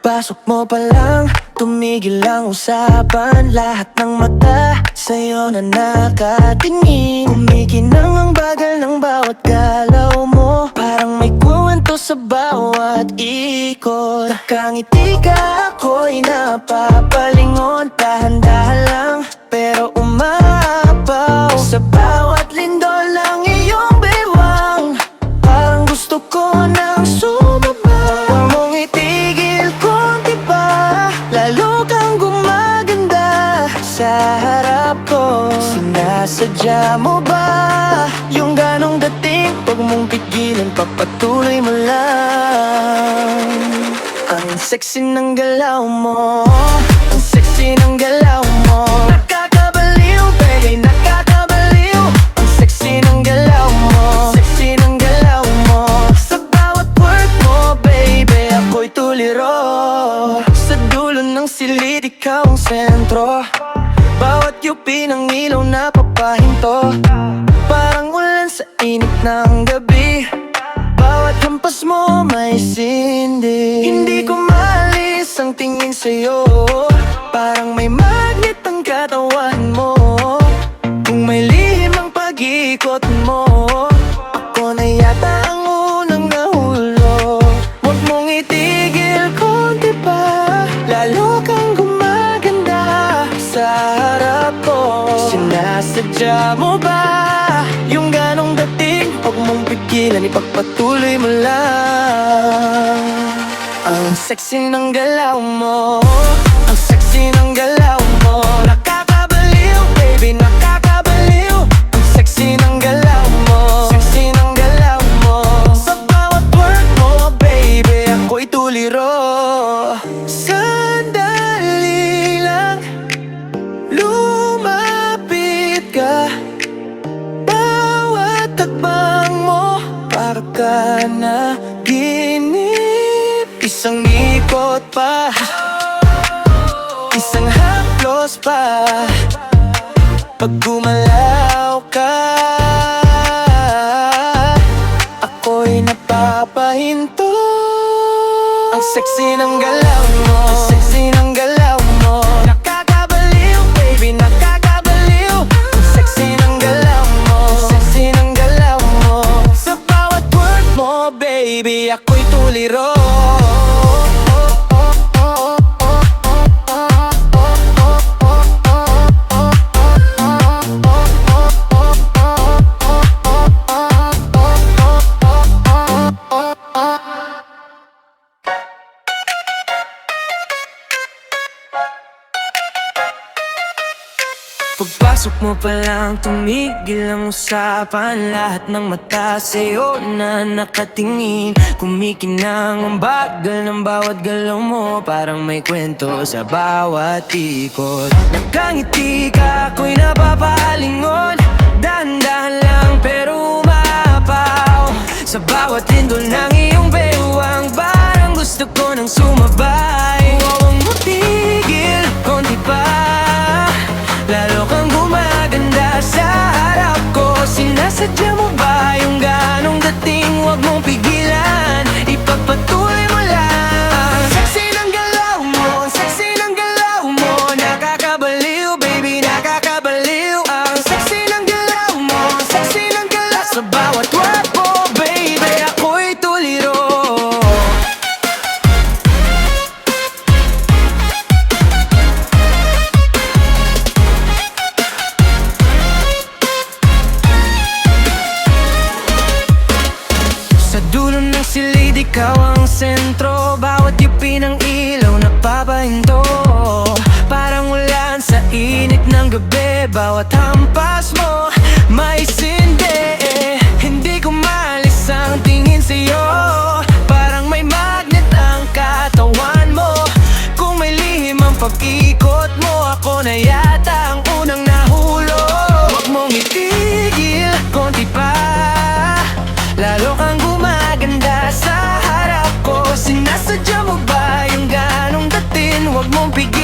Pagpasok mo pa lang, tumigil ang usapan. Lahat ng mata sa'yo na nakatingin. Kumikinang ang bagal ng bawat galaw mo. Parang may kwento sa bawat ikot. Nakangiti ka, ako'y napapalingon. Dahan-dahan lang, pero umaapaw. Sa bawat lindol ng iyong bewang, parang gusto ko nang sumaba. Huwag mong itigil konti pa, lalo kang gumaganda sa harap ko. Sinasadya mo ba yung ganong dating? Huwag mong pigilan, papatuloy mo lang. Ang sexy ng galaw mo, ang sexy ng galaw mo. Nakakabaliw, baby, nakakabaliw. Ang sexy ng galaw mo, sexy ng galaw mo. Sa bawat work mo, baby, ako'y tuliro. Sa dulo ng silid, ikaw ang sentro. Bawat yupi ng ilaw na papahinto, parang ulan sa init ng gabi. Bawat hampas mo may sindi. Hindi ko maalis ang tingin sa'yo, parang may magnet ang katawan mo. Kung may lihim ang pag-ikot mo, ako na yata ang unang nahulog. Huwag mong itigil konti pa, lalo kang gumaganda sa harap ko. Sinasadya mo ba yung ganong dating? Huwag mong pigilan, ipagpatuloy mo lang. Ang sexy ng galaw mo, ang sexy ng galaw mo. Nakakabaliw, baby, nakakabaliw. Ang sexy ng galaw mo, sexy ng galaw mo. Sa bawat work mo, baby, ako'y tuliro. Sandali lang, lumapit ka. Bawat takbang mo, para ka na ginip. Isang ikot pa, isang haplos pa. Pag gumalaw ka, ako'y napapahinto. Ang sexy ng galaw mo, ang sexy ng galaw mo. Nakakabaliw, baby, nakakabaliw. Ang sexy ng galaw mo, sexy ng galaw mo. Sa bawat word mo, baby, ako'y tuliro. Pagpasok mo pa lang, tumigil ang usapan. Lahat ng mata sa'yo na nakatingin. Kumikinang ang bagal ng bawat galaw mo, parang may kwento sa bawat ikot. Nakangiti ka, ako'y napapalingon. Dahan-dahan lang pero umaapaw. Sa bawat lindol ng iyong bewang, parang gusto ko nang sumabay. Huwag mo tigil konti pa, lalo kang gumaganda sa harap ko. Sinasadya mo ba yung ganong dating? Huwag mong pigilan, ipagpatuloy mo lang. Sexy ng galaw mo, sexy ng galaw mo. Nakakabaliw, baby, nakakabaliw. Ang sexy ng galaw mo, sexy ng galaw. Sa bawat word mo, baby, ako'y tuliro. Sa dulo ng silid, ikaw ang sentro. Bawat yupi ng ilaw napapahinto, parang ulan sa init ng gabi. Bawat hampas mo may sindi. Hindi ko maalis ang tingin sa'yo, parang may magnet ang katawan mo. Kung may lihim ang pag-ikot mo, ako na yata ang unang nahulog. Huwag mong itigil konti pa, lalo kang gumaganda sa harap ko. Sinasadya mo ba yung ganong dating? Huwag mong pigil,